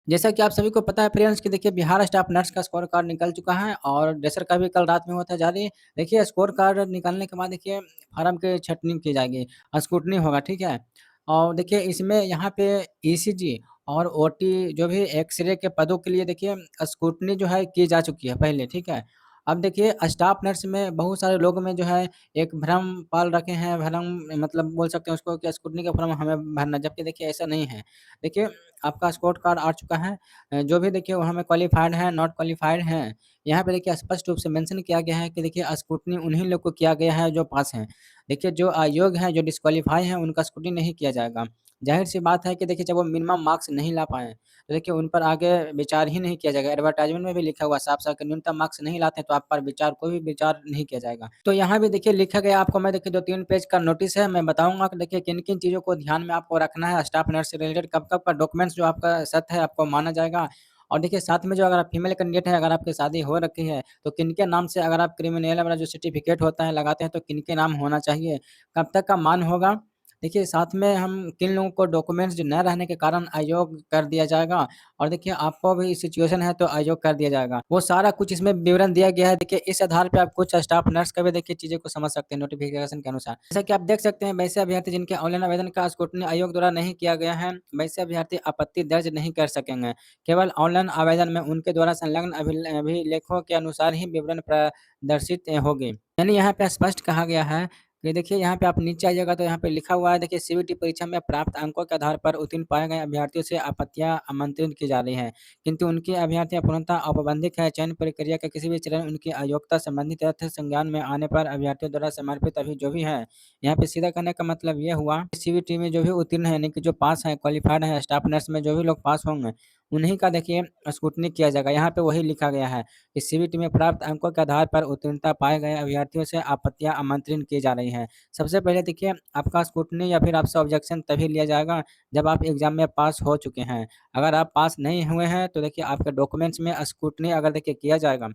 जैसा कि आप सभी को पता है फ्रेंड्स कि देखिए बिहार स्टाफ नर्स का स्कोर कार्ड निकल चुका है और ड्रेसर का भी कल रात में हुआ था जारी। देखिए स्कोर कार्ड निकलने के बाद देखिए फार्म की छँटनी की जाएगी, स्क्रूटनी होगा, ठीक है? और देखिए इसमें यहाँ पे ईसीजी और ओटी जो भी एक्स-रे के पदों के लिए देखिए स्क्रूटनी जो है की जा चुकी है पहले, ठीक है? अब देखिए स्टाफ नर्स में बहुत सारे लोगों में जो है एक भ्रम पाल रखे हैं, भ्रम मतलब बोल सकते हैं उसको कि स्क्रूटनी का फॉर्म हमें भरना है, जबकि देखिए ऐसा नहीं है। देखिए आपका स्कोर कार्ड आ चुका है। जो भी देखिए वहाँ में क्वालिफ़ाइड हैं, नॉट क्वालिफ़ाइड हैं। यहाँ पे देखिए स्पष्ट रूप से मेंशन किया गया है कि देखिए स्क्रूटनी उन्हीं लोग को किया गया है जो पास हैं। देखिए जो अयोग्य हैं, जो डिस्क्वालीफ़ाई हैं, उनका स्क्रूटनी नहीं किया जाएगा। ज़ाहिर-सी बात है कि देखिए जब वो मिनिमम मार्क्स नहीं ला पाएँ, तो देखिए उन पर आगे विचार ही नहीं किया जाएगा। एडवर्टाइज़मेंट में भी लिखा हुआ है साफ-साफ कि न्यूनतम मार्क्स नहीं लाते हैं तो आप पर विचार कोई भी विचार नहीं किया जाएगा। तो यहाँ भी देखिए लिखा गया आपको मैं देखिए 2-3 पेज का नोटिस है, मैं बताऊँगा कि देखिए किन-किन चीज़ों को ध्यान में आपको रखना है, स्टाफ नर्स से रिलेटेड कब-कब का डॉक्यूमेंट्स जो आपका सत्य है आपको माना जाएगा। और देखिए साथ में जो अगर आप फीमेल कैंडिडेट हैं, अगर आपकी शादी हो रखी है, तो किनके नाम से अगर आप क्रिमिनल वाला जो सर्टिफ़िकेट होता है लगाते हैं तो किनके नाम होना चाहिए, कब तक का मान होगा। देखिए साथ में हम किन लोगों को डॉक्यूमेंट्स जो न रहने के कारण अयोग्य कर दिया जाएगा और देखिए आपको भी सिचुएशन है तो अयोग्य कर दिया जाएगा। वो सारा कुछ इसमें विवरण दिया गया है। देखिए इस आधार पे आप कुछ स्टाफ नर्स का भी देखिए चीज़ें को समझ सकते हैं नोटिफ़िकेशन के अनुसार। जैसा कि आप देख सकते हैं वैसे अभ्यर्थी जिनके ऑनलाइन आवेदन का स्क्रूटनी आयोग द्वारा नहीं किया गया है, वैसे अभ्यर्थी आपत्ति दर्ज नहीं कर सकेंगे। केवल ऑनलाइन आवेदन में उनके द्वारा संलग्न अभिलेखों के अनुसार ही विवरण प्रदर्शित होगी। यानी यहाँ पे स्पष्ट कहा गया है ये देखिए यहाँ पे आप नीचे आइएगा तो यहाँ पे लिखा हुआ है देखिए सीयूईटी परीक्षा में प्राप्त अंकों के आधार पर उत्तीर्ण पाए गए अभ्यर्थियों से आपत्तियां आमंत्रित की जा रही हैं, किंतु उनकी अभ्यर्थियां पूर्णतः औपबंधिक है। चयन प्रक्रिया के किसी भी चरण उनकी अयोग्यता संबंधी तथ्य संज्ञान में आने पर अभ्यर्थियों द्वारा समर्पित अभी जो भी है, यहाँ पे सीधा करने का मतलब ये हुआ सीयूईटी में जो भी उत्तीर्ण है यानी कि जो पास है क्वालिफाइड है स्टाफ नर्स में जो भी लोग पास होंगे उन्हीं का देखिए स्क्रूटनी किया जाएगा। यहाँ पे वही लिखा गया है कि सीयूईटी में प्राप्त अंकों के आधार पर उत्तीर्णता पाए गए अभ्यर्थियों से आपत्तियां आमंत्रित की जा रही हैं। सबसे पहले देखिए आपका स्क्रूटनी या फिर आपसे ऑब्जेक्शन तभी लिया जाएगा जब आप एग्ज़ाम में पास हो चुके हैं। अगर आप पास नहीं हुए हैं तो देखिए आपके डॉक्यूमेंट्स में स्क्रूटनी अगर देखिए किया जाएगा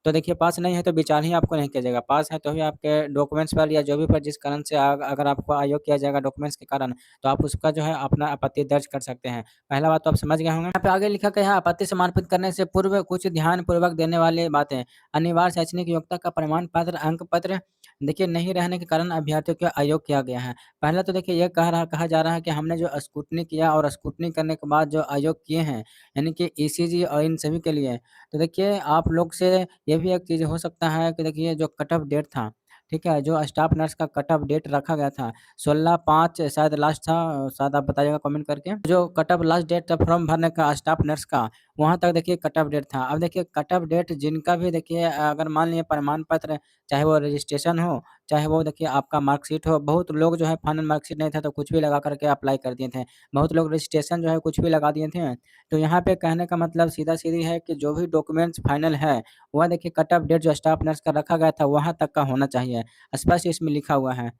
तो देखिए पास नहीं है तो विचार ही आपको नहीं किया जाएगा। पास है तो ही आपके डॉक्यूमेंट्स पर या जो भी पर जिस कारण से अगर आपको अयोग किया जाएगा डॉक्यूमेंट्स के कारण, तो आप उसका जो है अपना आपत्ति दर्ज कर सकते हैं। पहला बात तो आप समझ गए होंगे। यहाँ पे आगे लिखा गया है आपत्ति समर्पित करने से पूर्व कुछ ध्यानपूर्वक देने वाली बातें। अनिवार्य शैक्षणिक योग्यता का प्रमाण पत्र, अंक पत्र देखिए नहीं रहने के कारण अभ्यर्थियों का अयोग किया गया है। पहला तो देखिए ये कहा जा रहा है कि हमने जो स्क्रूटनी किया और स्क्रूटनी करने के बाद जो अयोग किए हैं, यानी कि ईसीजी और इन सभी के लिए, तो देखिए आप लोग से ये भी एक चीज़ हो सकता है कि देखिए जो कट ऑफ डेट था, ठीक है? जो स्टाफ नर्स का कट ऑफ डेट रखा गया था, 16/5 शायद लास्ट था, शायद आप बताइएगा कमेंट करके। जो कट ऑफ लास्ट डेट था फॉर्म भरने का स्टाफ नर्स का, वहाँ तक देखिए कट ऑफ डेट था। अब देखिए कट ऑफ डेट जिनका भी देखिए अगर मान लीजिए प्रमाण पत्र, चाहे वो रजिस्ट्रेशन हो, चाहे वो देखिए आपका मार्कशीट हो, बहुत लोग जो है फाइनल मार्कशीट नहीं था तो कुछ भी लगा कर के अप्लाई कर दिए थे। बहुत लोग रजिस्ट्रेशन जो है कुछ भी लगा दिए थे। तो यहाँ पे कहने का मतलब सीधा-सीधी है कि जो भी डॉक्यूमेंट्स फाइनल है, वह देखिए कट ऑफ डेट जो स्टाफ नर्स का रखा गया था, वहाँ तक का होना चाहिए। स्पष्ट इसमें लिखा हुआ है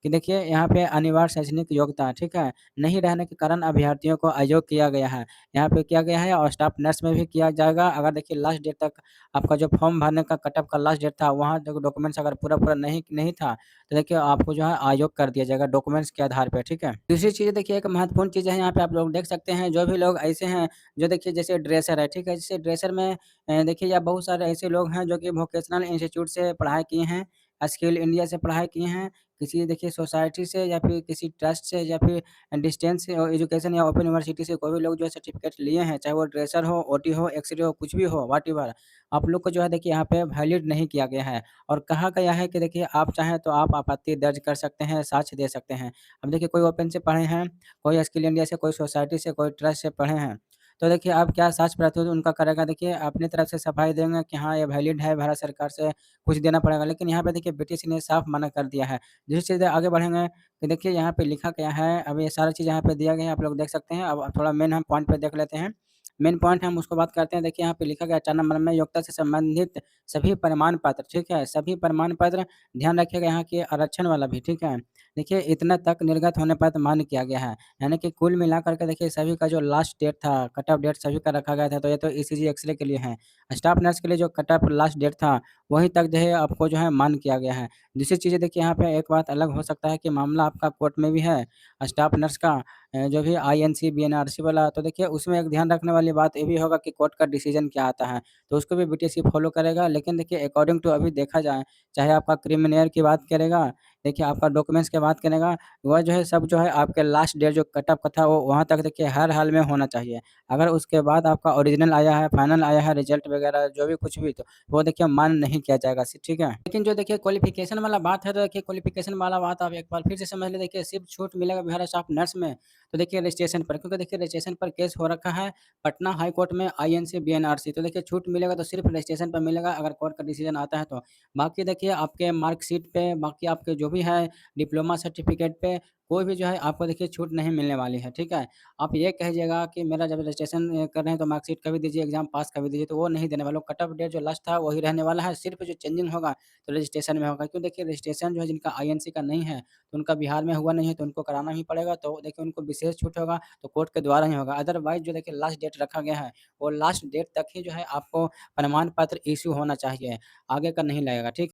कि देखिए यहाँ पे अनिवार्य शैक्षणिक योग्यता, ठीक है? नहीं रहने के कारण अभ्यर्थियों को अयोग्य किया गया है। यहाँ पे किया गया है और स्टाफ नर्स में भी किया जाएगा। अगर देखिए लास्ट डेट तक आपका जो फॉर्म भरने का कट ऑफ का लास्ट डेट था, वहाँ तक डॉक्यूमेंट्स अगर पूरा-पूरा नहीं नहीं था, तो देखिए आपको जो है अयोग्य कर दिया जाएगा डॉक्यूमेंट्स के आधार पे, ठीक है? दूसरी चीज़ देखिए एक महत्वपूर्ण चीज़ है यहाँ पे आप लोग देख सकते हैं, जो भी लोग ऐसे हैं जो देखिए जैसे ड्रेसर है, ठीक है? जैसे ड्रेसर में देखिए या बहुत सारे ऐसे लोग हैं जो कि वोकेशनल इंस्टीट्यूट से पढ़ाई किए हैं, स्किल इंडिया से पढ़ाई किए हैं, किसी देखिए सोसाइटी से या फिर किसी ट्रस्ट से या फिर डिस्टेंस एजुकेशन या ओपन यूनिवर्सिटी से कोई भी लोग जो है सर्टिफिकेट लिए हैं, चाहे वो ड्रेसर हो, ओटी हो, एक्स-रे हो, कुछ भी हो, व्हाटएवर आप लोग को जो है देखिए यहाँ पे वैलिड नहीं किया गया है और कहा गया है कि देखिए आप चाहें तो आप आपत्ति दर्ज कर सकते हैं, साक्ष्य दे सकते हैं। अब देखिए कोई ओपन से पढ़े हैं, कोई स्किल इंडिया से, कोई सोसाइटी से, कोई ट्रस्ट से पढ़े हैं। तो देखिए आप क्या साक्ष्य प्रस्तुत उनका करेगा देखिए अपनी तरफ से सफाई देंगे कि हाँ, ये वैलिड है, भारत सरकार से कुछ देना पड़ेगा। लेकिन यहाँ पे देखिए ब्रिटिश ने साफ मना कर दिया है। जिस चीज़ आगे बढ़ेंगे कि देखिए यहाँ पे लिखा गया है, अब ये सारी चीज़ यहाँ पे दिया गया है, आप लोग देख सकते हैं। अब थोड़ा मेन हम पॉइंट पे देख लेते हैं। मेन पॉइंट हम उसको बात करते हैं। देखिए यहाँ पे लिखा गया है 4 नंबर में योग्यता से संबंधित सभी प्रमाण पत्र, ठीक है? सभी प्रमाण पत्र ध्यान रखिएगा यहाँ के आरक्षण वाला भी, ठीक है? देखिए इतना तक निर्गत होने पर मान्य किया गया है। यानी कि कुल मिलाकर के देखिए सभी का जो लास्ट डेट था, कट ऑफ डेट सभी का रखा गया था, तो ये तो ईसीजी, एक्स-रे के लिए है। स्टाफ नर्स के लिए जो कट ऑफ लास्ट डेट था, वहीं तक जो है आपको जो है मान्य किया गया है। दूसरी चीज़ें देखिए यहाँ पे एक बात अलग हो सकता है कि मामला आपका कोर्ट में भी है, स्टाफ नर्स का, जो भी आईएनसी, बीएनआरसी वाला तो देखिए उसमें एक ध्यान रखने वाली बात ये भी होगा कि कोर्ट का डिसीज़न क्या आता है, तो उसको भी बीटीएससी फॉलो करेगा। लेकिन देखिए अकॉर्डिंग टू अभी देखा जाए, चाहे आपका क्रिमिनल की बात करेगा, देखिए आपका डॉक्यूमेंट्स की बात करेगा, वह जो है सब जो है आपके लास्ट डेट जो कट-ऑफ का था वो वहाँ तक देखिए हर हाल में होना चाहिए। अगर उसके बाद आपका ओरिजिनल आया है, फाइनल आया है, रिजल्ट वगैरह जो भी कुछ भी तो वो देखिए मान नहीं किया जाएगा ठीक है? लेकिन जो देखिए क्वालिफ़िकेशन वाला बात है तो देखिए क्वालिफ़िकेशन वाला बात आप एक बार फिर से समझ लें। देखिए सिर्फ़ छूट मिलेगा बिहार स्टाफ नर्स में, तो देखिए रजिस्ट्रेशन पर, क्योंकि देखिए रजिस्ट्रेशन पर केस हो रखा है पटना हाई कोर्ट में आईएनसी, बीएनआरसी, तो देखिए छूट मिलेगा तो सिर्फ़ रजिस्ट्रेशन पर मिलेगा अगर कोर्ट का डिसीज़न आता है तो। बाकी देखिए आपके मार्कशीट पे, बाकी आपके जो भी है डिप्लोमा सर्टिफ़िकेट पे कोई भी जो है आपको देखिए छूट नहीं मिलने वाली है, ठीक है? आप ये कहिएगा कि मेरा जब रजिस्ट्रेशन कर रहे हैं तो मार्कशीट का भी दीजिए, एग्ज़ाम पास का भी दीजिए, तो वो नहीं देने वाला। कट ऑफ डेट जो लास्ट था वही रहने वाला है, सिर्फ़ जो चेंजिंग होगा तो रजिस्ट्रेशन में होगा। क्यों देखिए रजिस्ट्रेशन जो है जिनका आईएनसी का नहीं है, तो उनका बिहार में हुआ नहीं है तो उनको कराना ही पड़ेगा, तो देखिए उनको विशेष छूट होगा तो कोर्ट के द्वारा ही होगा। अदरवाइज़ जो देखिए लास्ट डेट रखा गया है, वो लास्ट डेट तक ही जो है आपको प्रमाण पत्र इश्यू होना चाहिए, आगे का नहीं लगेगा, ठीक?